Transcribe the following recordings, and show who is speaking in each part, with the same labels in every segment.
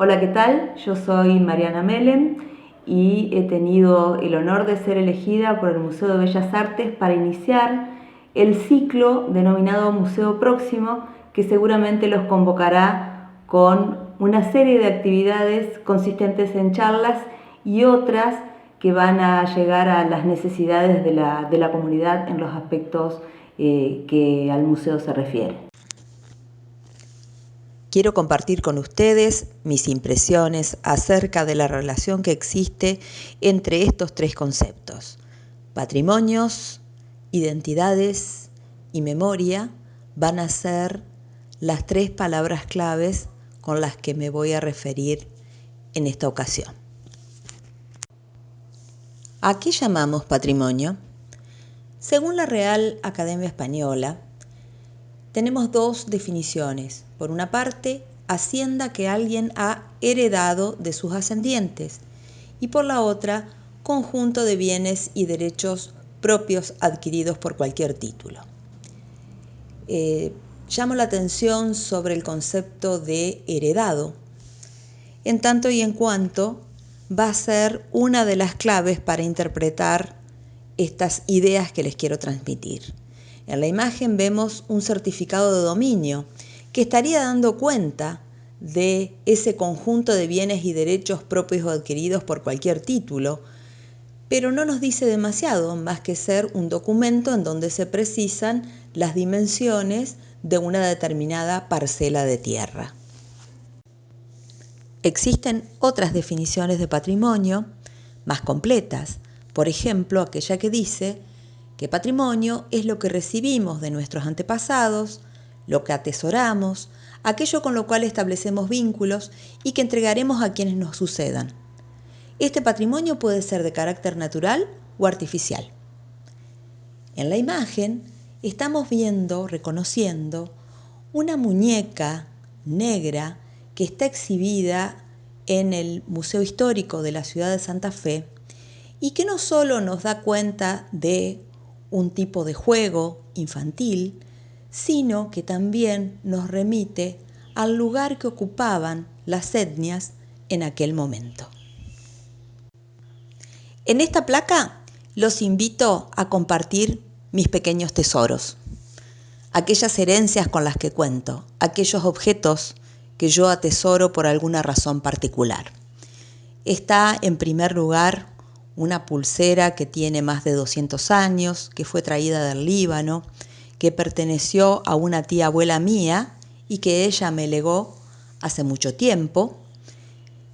Speaker 1: Hola, ¿qué tal? Yo soy Mariana Melem y he tenido el honor de ser elegida por el Museo de Bellas Artes para iniciar el ciclo denominado Museo Próximo, que seguramente los convocará con una serie de actividades consistentes en charlas y otras que van a llegar a las necesidades de la comunidad en los aspectos que al museo se refiere.
Speaker 2: Quiero compartir con ustedes mis impresiones acerca de la relación que existe entre estos tres conceptos: patrimonios, identidades y memoria. Van a ser las tres palabras claves con las que me voy a referir en esta ocasión. ¿A qué llamamos patrimonio? Según la Real Academia Española, tenemos dos definiciones. Por una parte, hacienda que alguien ha heredado de sus ascendientes, y por la otra, conjunto de bienes y derechos propios adquiridos por cualquier título. Llamo la atención sobre el concepto de heredado, en tanto y en cuanto va a ser una de las claves para interpretar estas ideas que les quiero transmitir. En la imagen vemos un certificado de dominio que estaría dando cuenta de ese conjunto de bienes y derechos propios o adquiridos por cualquier título, pero no nos dice demasiado más que ser un documento en donde se precisan las dimensiones de una determinada parcela de tierra. Existen otras definiciones de patrimonio más completas, por ejemplo, aquella que dice que patrimonio es lo que recibimos de nuestros antepasados, lo que atesoramos, aquello con lo cual establecemos vínculos y que entregaremos a quienes nos sucedan. Este patrimonio puede ser de carácter natural o artificial. En la imagen estamos reconociendo una muñeca negra que está exhibida en el Museo Histórico de la ciudad de Santa Fe y que no solo nos da cuenta de un tipo de juego infantil, sino que también nos remite al lugar que ocupaban las etnias en aquel momento. En esta placa los invito a compartir mis pequeños tesoros, aquellas herencias con las que cuento, aquellos objetos que yo atesoro por alguna razón particular. Está en primer lugar una pulsera que tiene más de 200 años, que fue traída del Líbano, que perteneció a una tía abuela mía y que ella me legó hace mucho tiempo.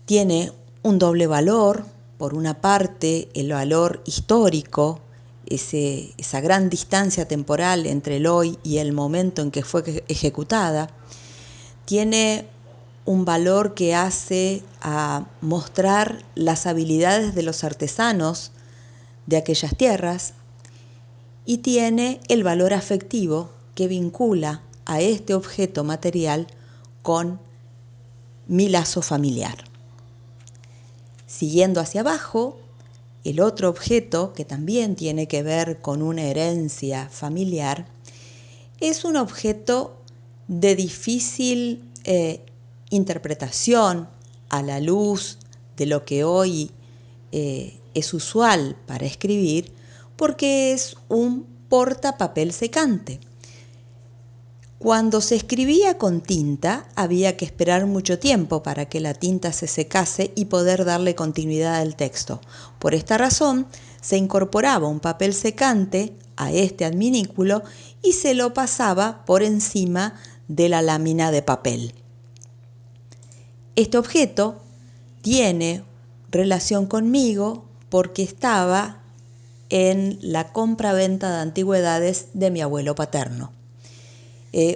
Speaker 2: Tiene un doble valor. Por una parte, el valor histórico, esa gran distancia temporal entre el hoy y el momento en que fue ejecutada. Tiene un valor que hace a mostrar las habilidades de los artesanos de aquellas tierras, y tiene el valor afectivo que vincula a este objeto material con mi lazo familiar. Siguiendo hacia abajo, el otro objeto que también tiene que ver con una herencia familiar es un objeto de difícil interpretación a la luz de lo que hoy es usual para escribir, porque es un portapapel secante. Cuando se escribía con tinta, había que esperar mucho tiempo para que la tinta se secase y poder darle continuidad al texto. Por esta razón, se incorporaba un papel secante a este adminículo y se lo pasaba por encima de la lámina de papel. Este objeto tiene relación conmigo porque estaba en la compra-venta de antigüedades de mi abuelo paterno.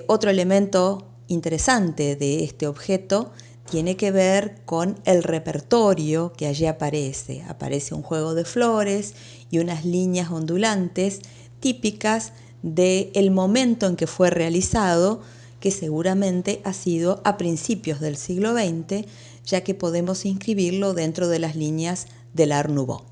Speaker 2: Otro elemento interesante de este objeto tiene que ver con el repertorio que allí aparece. Aparece un juego de flores y unas líneas ondulantes típicas del momento en que fue realizado, que seguramente ha sido a principios del siglo XX, ya que podemos inscribirlo dentro de las líneas del Art Nouveau.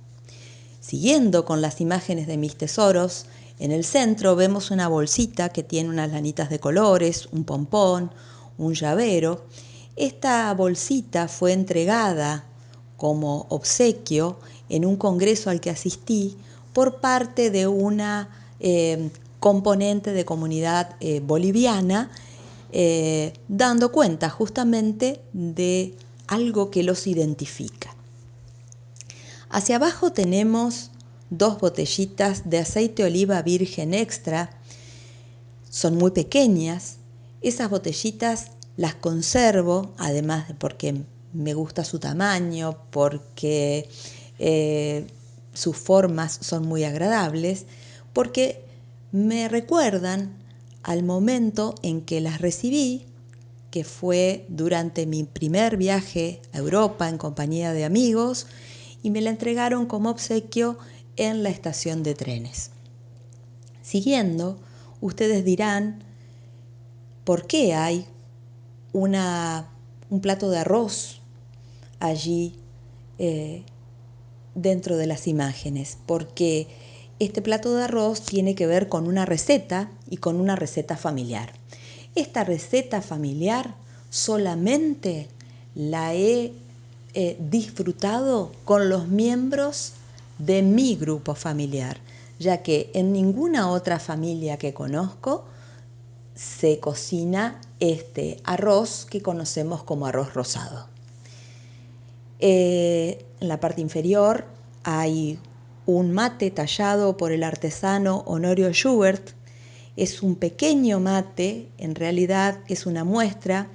Speaker 2: Siguiendo con las imágenes de mis tesoros, en el centro vemos una bolsita que tiene unas lanitas de colores, un pompón, un llavero. Esta bolsita fue entregada como obsequio en un congreso al que asistí por parte de una componente de comunidad boliviana, dando cuenta justamente de algo que los identifica. Hacia abajo tenemos 2 botellitas de aceite de oliva virgen extra. Son muy pequeñas. Esas botellitas las conservo, además de porque me gusta su tamaño, porque sus formas son muy agradables, porque me recuerdan al momento en que las recibí, que fue durante mi primer viaje a Europa en compañía de amigos, y me la entregaron como obsequio en la estación de trenes. Siguiendo, ustedes dirán, ¿por qué hay un plato de arroz allí dentro de las imágenes? Porque este plato de arroz tiene que ver con una receta y con una receta familiar. Esta receta familiar solamente la he disfrutado con los miembros de mi grupo familiar, ya que en ninguna otra familia que conozco se cocina este arroz que conocemos como arroz rosado. En la parte inferior hay un mate tallado por el artesano Honorio Schubert. Es un pequeño mate, en realidad es una muestra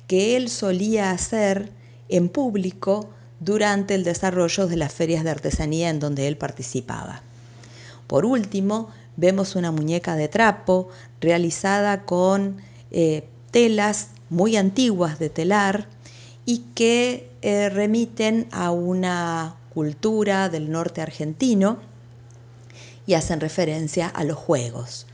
Speaker 2: que él solía hacer en público durante el desarrollo de las ferias de artesanía en donde él participaba. Por último, vemos una muñeca de trapo realizada con telas muy antiguas de telar y que remiten a una cultura del norte argentino y hacen referencia a los juegos.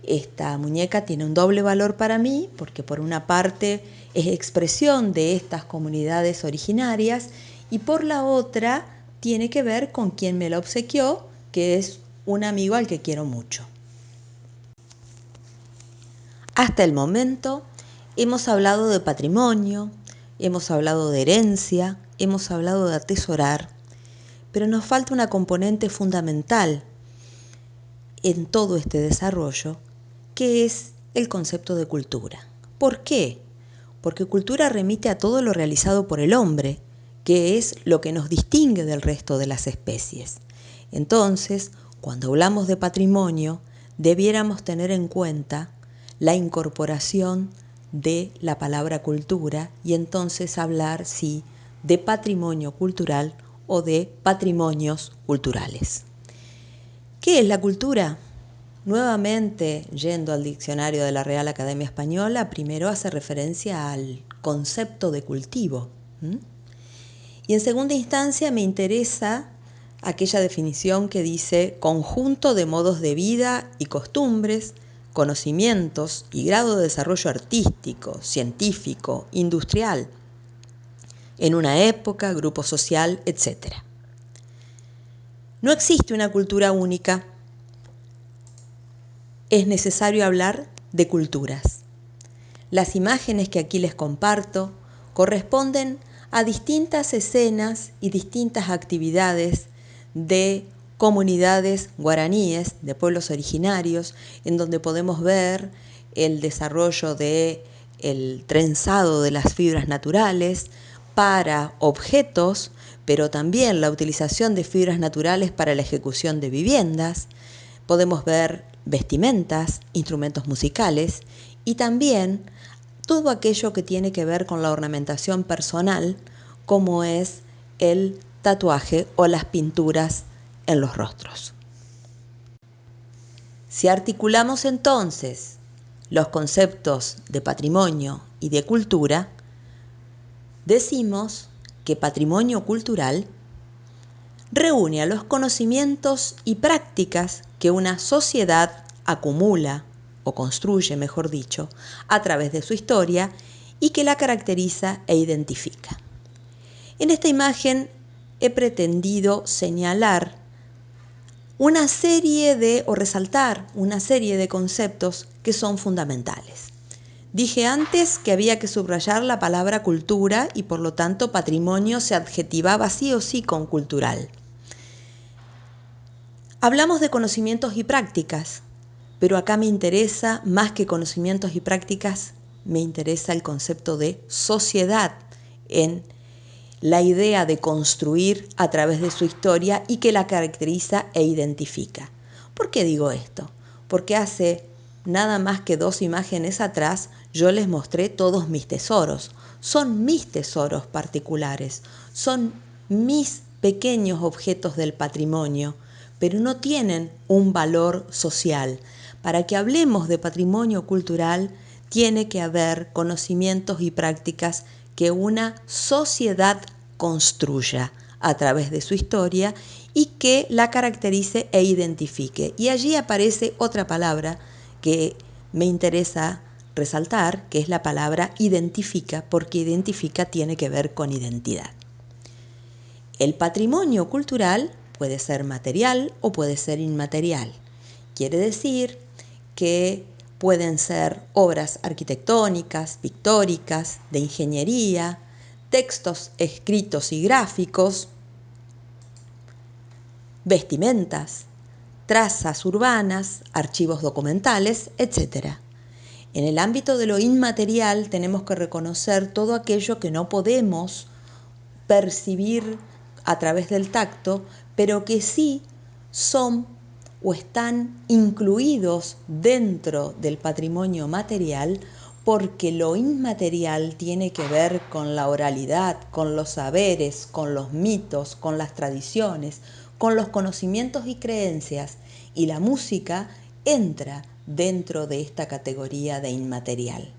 Speaker 2: Esta muñeca tiene un doble valor para mí porque por una parte es expresión de estas comunidades originarias y por la otra tiene que ver con quien me la obsequió, que es un amigo al que quiero mucho. Hasta el momento hemos hablado de patrimonio, hemos hablado de herencia, hemos hablado de atesorar, pero nos falta una componente fundamental en todo este desarrollo, que es el concepto de cultura. ¿Por qué? Porque cultura remite a todo lo realizado por el hombre, que es lo que nos distingue del resto de las especies. Entonces, cuando hablamos de patrimonio, debiéramos tener en cuenta la incorporación de la palabra cultura y entonces hablar, sí, de patrimonio cultural o de patrimonios culturales. ¿Qué es la cultura? Nuevamente, yendo al diccionario de la Real Academia Española, primero hace referencia al concepto de cultivo. Y en segunda instancia me interesa aquella definición que dice conjunto de modos de vida y costumbres, conocimientos y grado de desarrollo artístico, científico, industrial, en una época, grupo social, etc. No existe una cultura única. Es necesario hablar de culturas. Las imágenes que aquí les comparto corresponden a distintas escenas y distintas actividades de comunidades guaraníes, de pueblos originarios, en donde podemos ver el desarrollo del trenzado de las fibras naturales para objetos, pero también la utilización de fibras naturales para la ejecución de viviendas. Podemos ver vestimentas, instrumentos musicales y también todo aquello que tiene que ver con la ornamentación personal, como es el tatuaje o las pinturas en los rostros. Si articulamos entonces los conceptos de patrimonio y de cultura, decimos que patrimonio cultural reúne a los conocimientos y prácticas que una sociedad acumula o construye, mejor dicho, a través de su historia y que la caracteriza e identifica. En esta imagen he pretendido señalar resaltar una serie de conceptos que son fundamentales. Dije antes que había que subrayar la palabra cultura y por lo tanto patrimonio se adjetivaba sí o sí con cultural. Hablamos de conocimientos y prácticas, pero acá me interesa más que conocimientos y prácticas, me interesa el concepto de sociedad en la idea de construir a través de su historia y que la caracteriza e identifica. ¿Por qué digo esto? Porque hace nada más que 2 imágenes atrás yo les mostré todos mis tesoros. Son mis tesoros particulares, son mis pequeños objetos del patrimonio, pero no tienen un valor social. Para que hablemos de patrimonio cultural, tiene que haber conocimientos y prácticas que una sociedad construya a través de su historia y que la caracterice e identifique. Y allí aparece otra palabra que me interesa resaltar, que es la palabra identifica, porque identifica tiene que ver con identidad. El patrimonio cultural puede ser material o puede ser inmaterial. Quiere decir que pueden ser obras arquitectónicas, pictóricas, de ingeniería, textos escritos y gráficos, vestimentas, trazas urbanas, archivos documentales, etc. En el ámbito de lo inmaterial tenemos que reconocer todo aquello que no podemos percibir a través del tacto, pero que sí son o están incluidos dentro del patrimonio material, porque lo inmaterial tiene que ver con la oralidad, con los saberes, con los mitos, con las tradiciones, con los conocimientos y creencias, y la música entra dentro de esta categoría de inmaterial.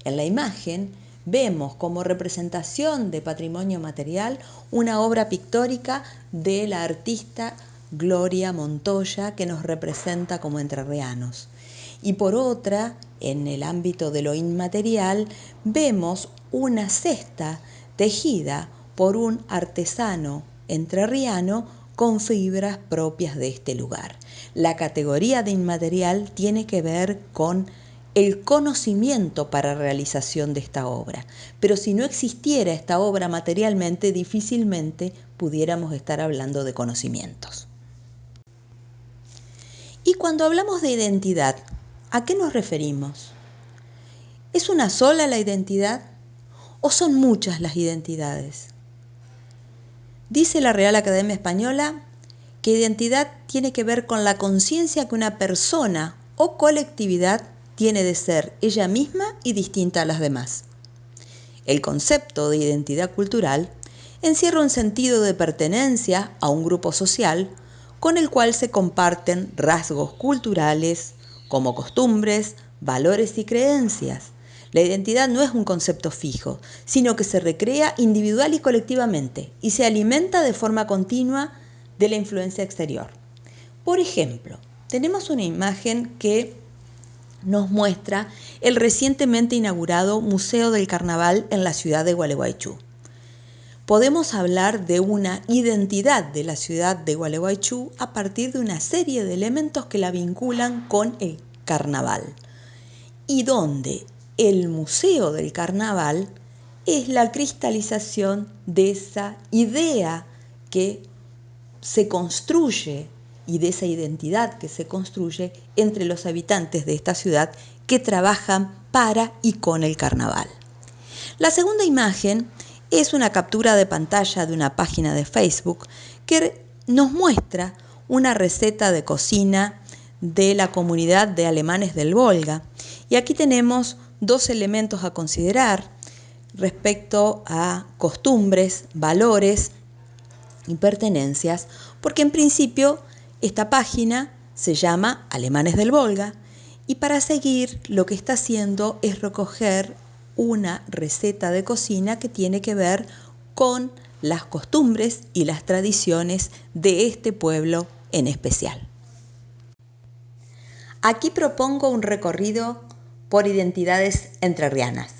Speaker 2: En la imagen vemos como representación de patrimonio material una obra pictórica de la artista Gloria Montoya, que nos representa como entrerrianos. Y por otra, en el ámbito de lo inmaterial, vemos una cesta tejida por un artesano entrerriano con fibras propias de este lugar. La categoría de inmaterial tiene que ver con el conocimiento para realización de esta obra. Pero si no existiera esta obra materialmente, difícilmente pudiéramos estar hablando de conocimientos. Y cuando hablamos de identidad, ¿a qué nos referimos? ¿Es una sola la identidad o son muchas las identidades? Dice la Real Academia Española que identidad tiene que ver con la conciencia que una persona o colectividad tiene de ser ella misma y distinta a las demás. El concepto de identidad cultural encierra un sentido de pertenencia a un grupo social con el cual se comparten rasgos culturales como costumbres, valores y creencias. La identidad no es un concepto fijo, sino que se recrea individual y colectivamente y se alimenta de forma continua de la influencia exterior. Por ejemplo, tenemos una imagen que nos muestra el recientemente inaugurado Museo del Carnaval en la ciudad de Gualeguaychú. Podemos hablar de una identidad de la ciudad de Gualeguaychú a partir de una serie de elementos que la vinculan con el carnaval, y donde el Museo del Carnaval es la cristalización de esa idea que se construye y de esa identidad que se construye entre los habitantes de esta ciudad que trabajan para y con el carnaval. La segunda imagen es una captura de pantalla de una página de Facebook que nos muestra una receta de cocina de la comunidad de alemanes del Volga. Y aquí tenemos 2 elementos a considerar respecto a costumbres, valores y pertenencias, porque en principio esta página se llama Alemanes del Volga y para seguir lo que está haciendo es recoger una receta de cocina que tiene que ver con las costumbres y las tradiciones de este pueblo en especial. Aquí propongo un recorrido por identidades entrerrianas.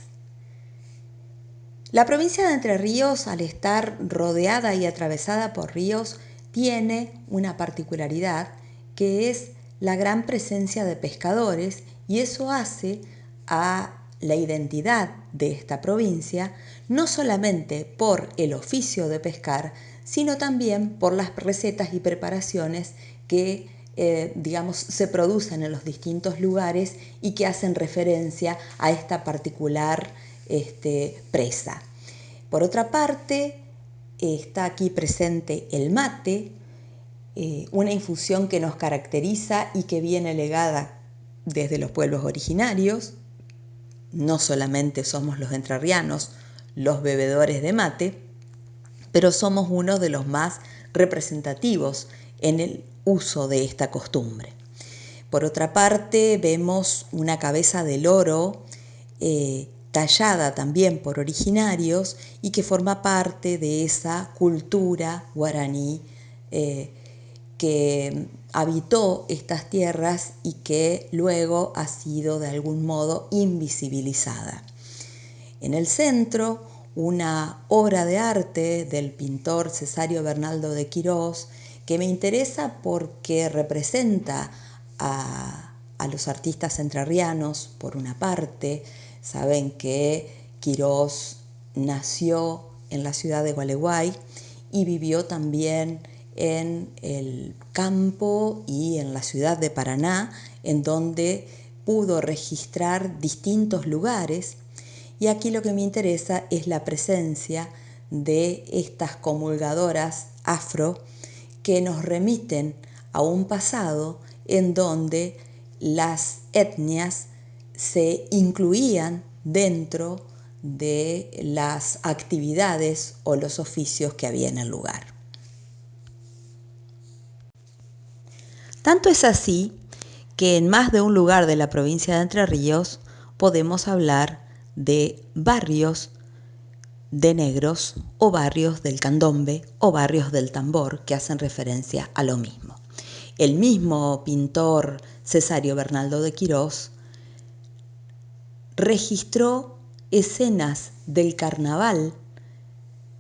Speaker 2: La provincia de Entre Ríos, al estar rodeada y atravesada por ríos, tiene una particularidad que es la gran presencia de pescadores, y eso hace a la identidad de esta provincia, no solamente por el oficio de pescar, sino también por las recetas y preparaciones que se producen en los distintos lugares y que hacen referencia a esta particular presa. Por otra parte, está aquí presente el mate, una infusión que nos caracteriza y que viene legada desde los pueblos originarios. No solamente somos los entrerrianos los bebedores de mate, pero somos uno de los más representativos en el uso de esta costumbre. Por otra parte, vemos una cabeza de loro tallada también por originarios y que forma parte de esa cultura guaraní que habitó estas tierras y que luego ha sido de algún modo invisibilizada. En el centro, una obra de arte del pintor Cesario Bernaldo de Quirós, que me interesa porque representa a los artistas entrerrianos, por una parte. Saben que Quirós nació en la ciudad de Gualeguay y vivió también en el campo y en la ciudad de Paraná, en donde pudo registrar distintos lugares. Y aquí lo que me interesa es la presencia de estas comulgadoras afro que nos remiten a un pasado en donde las etnias se incluían dentro de las actividades o los oficios que había en el lugar. Tanto es así que en más de un lugar de la provincia de Entre Ríos podemos hablar de barrios de negros o barrios del candombe o barrios del tambor que hacen referencia a lo mismo. El mismo pintor Cesario Bernaldo de Quirós registró escenas del carnaval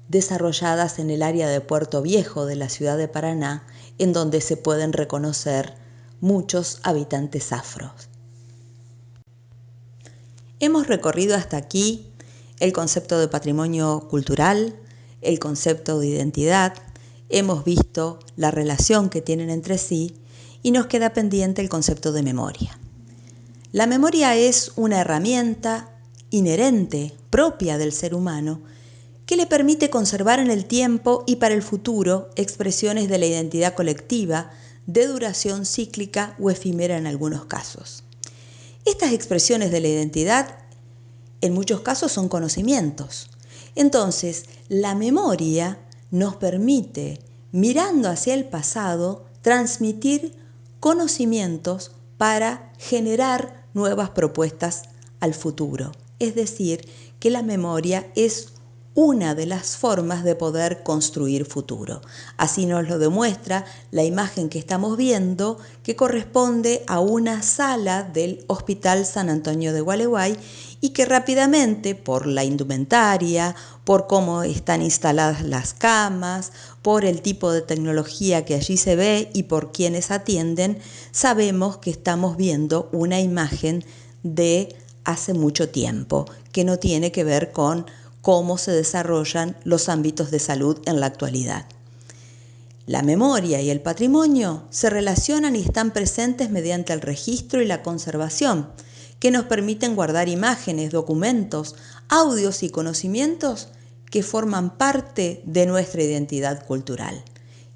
Speaker 2: desarrolladas en el área de Puerto Viejo de la ciudad de Paraná, en donde se pueden reconocer muchos habitantes afros. Hemos recorrido hasta aquí el concepto de patrimonio cultural, el concepto de identidad, hemos visto la relación que tienen entre sí y nos queda pendiente el concepto de memoria. La memoria es una herramienta inherente, propia del ser humano, que le permite conservar en el tiempo y para el futuro expresiones de la identidad colectiva de duración cíclica o efímera en algunos casos. Estas expresiones de la identidad en muchos casos son conocimientos. Entonces, la memoria nos permite, mirando hacia el pasado, transmitir conocimientos para generar nuevas propuestas al futuro. Es decir, que la memoria es una de las formas de poder construir futuro. Así nos lo demuestra la imagen que estamos viendo, que corresponde a una sala del Hospital San Antonio de Gualeguay y que rápidamente, por la indumentaria, por cómo están instaladas las camas, por el tipo de tecnología que allí se ve y por quienes atienden, sabemos que estamos viendo una imagen de hace mucho tiempo, que no tiene que ver con cómo se desarrollan los ámbitos de salud en la actualidad. La memoria y el patrimonio se relacionan y están presentes mediante el registro y la conservación, que nos permiten guardar imágenes, documentos, audios y conocimientos que forman parte de nuestra identidad cultural.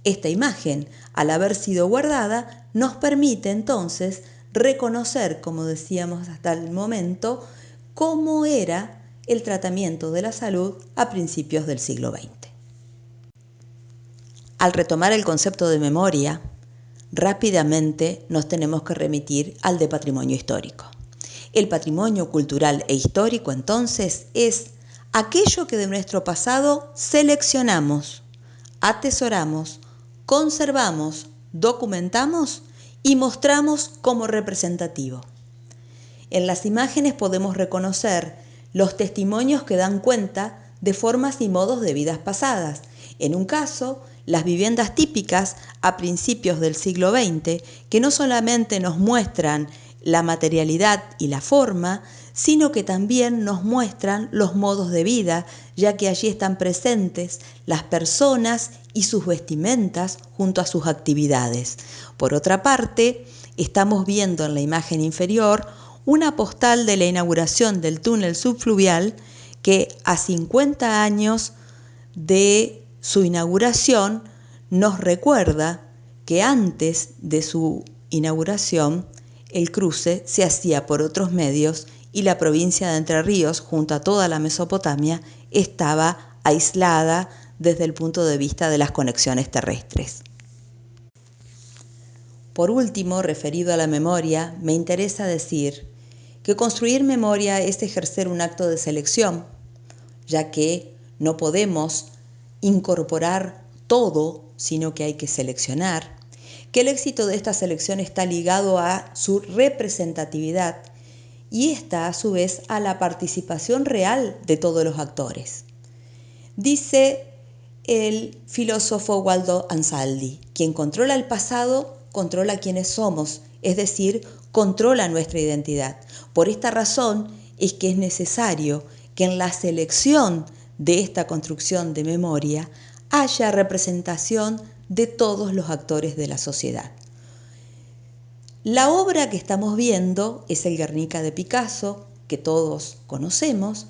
Speaker 2: Esta imagen, al haber sido guardada, nos permite entonces reconocer, como decíamos hasta el momento, cómo era el tratamiento de la salud a principios del siglo XX. Al retomar el concepto de memoria, rápidamente nos tenemos que remitir al de patrimonio histórico. El patrimonio cultural e histórico, entonces, es aquello que de nuestro pasado seleccionamos, atesoramos, conservamos, documentamos y mostramos como representativo. En las imágenes podemos reconocer los testimonios que dan cuenta de formas y modos de vidas pasadas. En un caso, las viviendas típicas a principios del siglo XX, que no solamente nos muestran la materialidad y la forma, sino que también nos muestran los modos de vida, ya que allí están presentes las personas y sus vestimentas junto a sus actividades. Por otra parte, estamos viendo en la imagen inferior una postal de la inauguración del túnel subfluvial que a 50 años de su inauguración nos recuerda que antes de su inauguración el cruce se hacía por otros medios y la provincia de Entre Ríos, junto a toda la Mesopotamia, estaba aislada desde el punto de vista de las conexiones terrestres. Por último, referido a la memoria, me interesa decir que construir memoria es ejercer un acto de selección, ya que no podemos incorporar todo, sino que hay que seleccionar, que el éxito de esta selección está ligado a su representatividad y esta, a su vez, a la participación real de todos los actores. Dice el filósofo Waldo Ansaldi: quien controla el pasado, controla quiénes somos, es decir, controla nuestra identidad. Por esta razón es que es necesario que en la selección de esta construcción de memoria haya representación de todos los actores de la sociedad. La obra que estamos viendo es el Guernica de Picasso, que todos conocemos,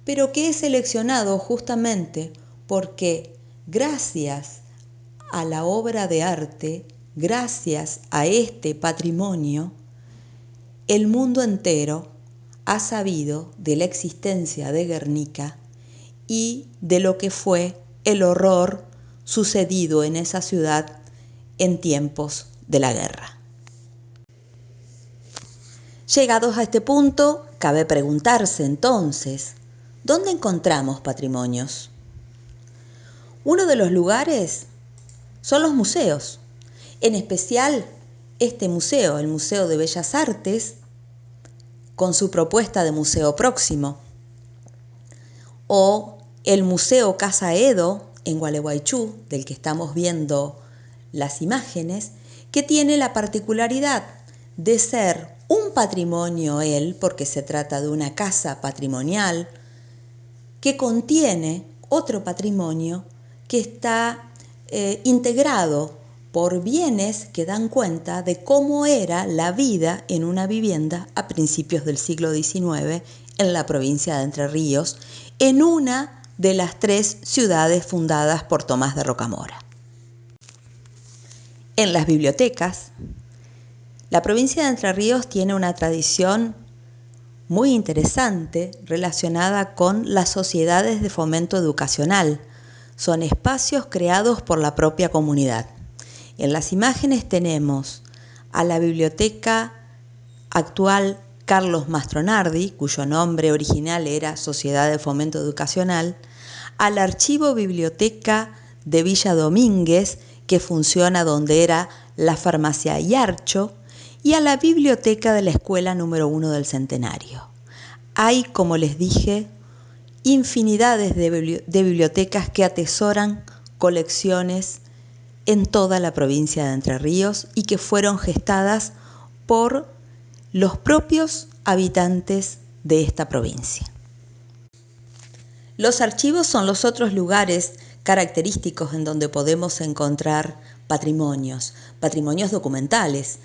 Speaker 2: pero que he seleccionado justamente porque gracias a la obra de arte, gracias a este patrimonio, el mundo entero ha sabido de la existencia de Guernica y de lo que fue el horror sucedido en esa ciudad en tiempos de la guerra. Llegados a este punto, cabe preguntarse entonces, ¿dónde encontramos patrimonios? Uno de los lugares son los museos, en especial este museo, el Museo de Bellas Artes, con su propuesta de Museo Próximo, o el Museo Casa Edo en Gualeguaychú, del que estamos viendo las imágenes, que tiene la particularidad de ser un patrimonio porque se trata de una casa patrimonial que contiene otro patrimonio que está integrado por bienes que dan cuenta de cómo era la vida en una vivienda a principios del siglo XIX en la provincia de Entre Ríos, en una de las 3 ciudades fundadas por Tomás de Rocamora. En las bibliotecas, la provincia de Entre Ríos tiene una tradición muy interesante relacionada con las sociedades de fomento educacional. Son espacios creados por la propia comunidad. En las imágenes tenemos a la biblioteca actual Carlos Mastronardi, cuyo nombre original era Sociedad de Fomento Educacional, al archivo biblioteca de Villa Domínguez, que funciona donde era la farmacia Yarcho, y a la biblioteca de la Escuela número 1 del Centenario. Hay, como les dije, infinidades de bibliotecas que atesoran colecciones en toda la provincia de Entre Ríos y que fueron gestadas por los propios habitantes de esta provincia. Los archivos son los otros lugares característicos en donde podemos encontrar patrimonios documentales.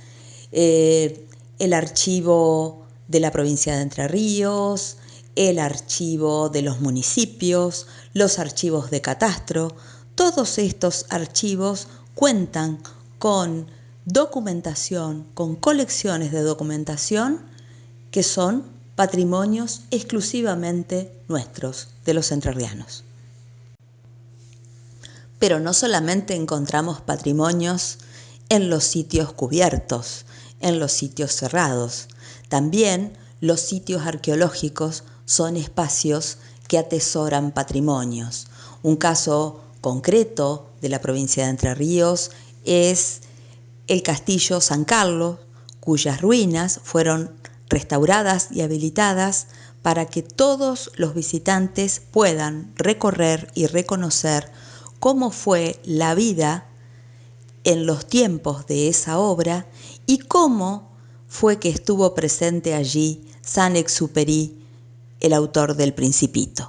Speaker 2: El archivo de la provincia de Entre Ríos, el archivo de los municipios, los archivos de catastro. Todos estos archivos cuentan con documentación, con colecciones de documentación que son patrimonios exclusivamente nuestros, de los entrerrianos. Pero no solamente encontramos patrimonios en los sitios cubiertos, en los sitios cerrados. También los sitios arqueológicos son espacios que atesoran patrimonios. Un caso concreto de la provincia de Entre Ríos es el Castillo San Carlos, cuyas ruinas fueron restauradas y habilitadas para que todos los visitantes puedan recorrer y reconocer cómo fue la vida en los tiempos de esa obra y cómo fue que estuvo presente allí Saint-Exupéry, el autor del Principito.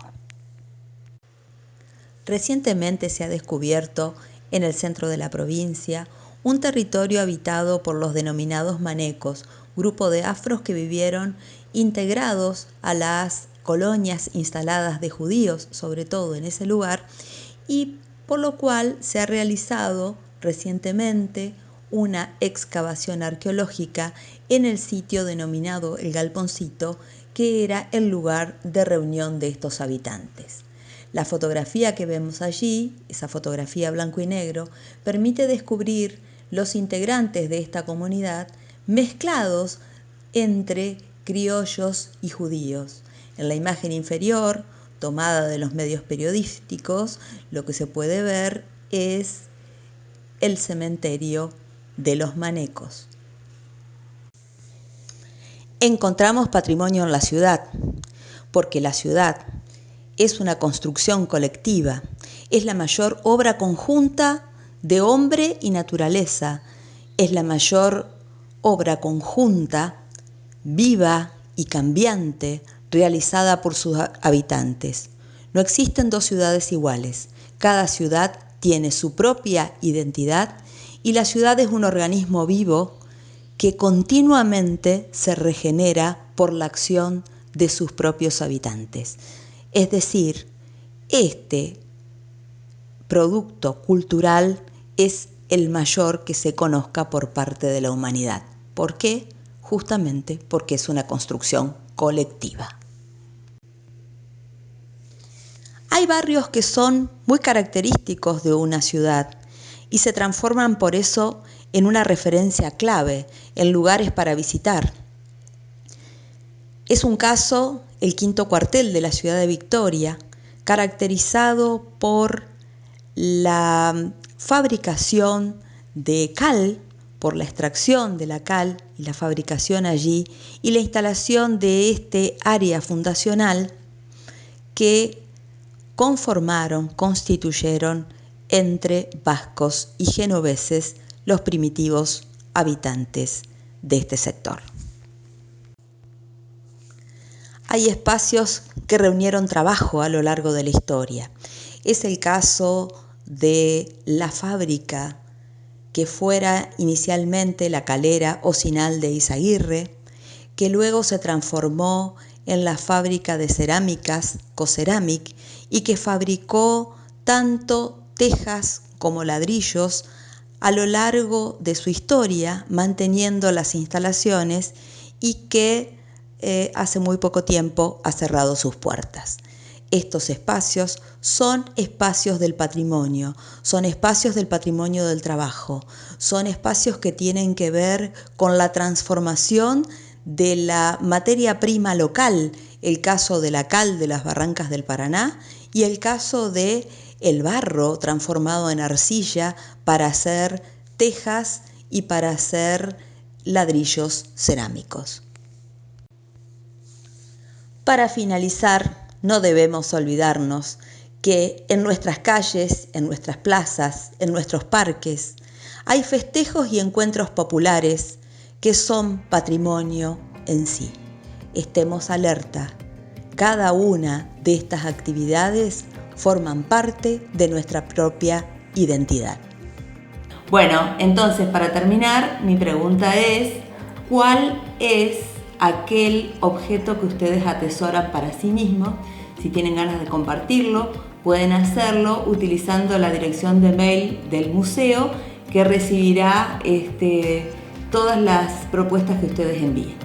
Speaker 2: Recientemente se ha descubierto en el centro de la provincia un territorio habitado por los denominados manecos, grupo de afros que vivieron integrados a las colonias instaladas de judíos, sobre todo en ese lugar, y por lo cual se ha realizado recientemente una excavación arqueológica en el sitio denominado El Galponcito, que era el lugar de reunión de estos habitantes. La fotografía que vemos allí, esa fotografía blanco y negro, permite descubrir los integrantes de esta comunidad mezclados entre criollos y judíos. En la imagen inferior, tomada de los medios periodísticos, lo que se puede ver es el cementerio de los manecos. Encontramos patrimonio en la ciudad, porque la ciudad es una construcción colectiva, es la mayor obra conjunta de hombre y naturaleza, es la mayor obra conjunta, viva y cambiante, realizada por sus habitantes. No existen dos ciudades iguales, cada ciudad tiene su propia identidad y la ciudad es un organismo vivo que continuamente se regenera por la acción de sus propios habitantes. Es decir, este producto cultural es el mayor que se conozca por parte de la humanidad. ¿Por qué? Justamente porque es una construcción colectiva. Hay barrios que son muy característicos de una ciudad y se transforman por eso en una referencia clave, en lugares para visitar. Es un caso el quinto cuartel de la ciudad de Victoria, caracterizado por la fabricación de cal, por la extracción de la cal y la fabricación allí, y la instalación de este área fundacional que constituyeron entre vascos y genoveses los primitivos habitantes de este sector. Hay espacios que reunieron trabajo a lo largo de la historia. Es el caso de la fábrica que fuera inicialmente la calera Ocinal de Izaguirre, que luego se transformó en la fábrica de cerámicas Coceramic y que fabricó tanto tejas como ladrillos a lo largo de su historia, manteniendo las instalaciones y que hace muy poco tiempo ha cerrado sus puertas. Estos espacios son espacios del patrimonio, son espacios del patrimonio del trabajo, son espacios que tienen que ver con la transformación de la materia prima local, el caso de la cal de las barrancas del Paraná y el caso de el barro transformado en arcilla para hacer tejas y para hacer ladrillos cerámicos. Para finalizar, no debemos olvidarnos que en nuestras calles, en nuestras plazas, en nuestros parques, hay festejos y encuentros populares que son patrimonio en sí. Estemos alerta. Cada una de estas actividades forman parte de nuestra propia identidad.
Speaker 1: Bueno, entonces para terminar, mi pregunta es, ¿cuál es aquel objeto que ustedes atesoran para sí mismos? Si tienen ganas de compartirlo, pueden hacerlo utilizando la dirección de mail del museo, que recibirá todas las propuestas que ustedes envíen.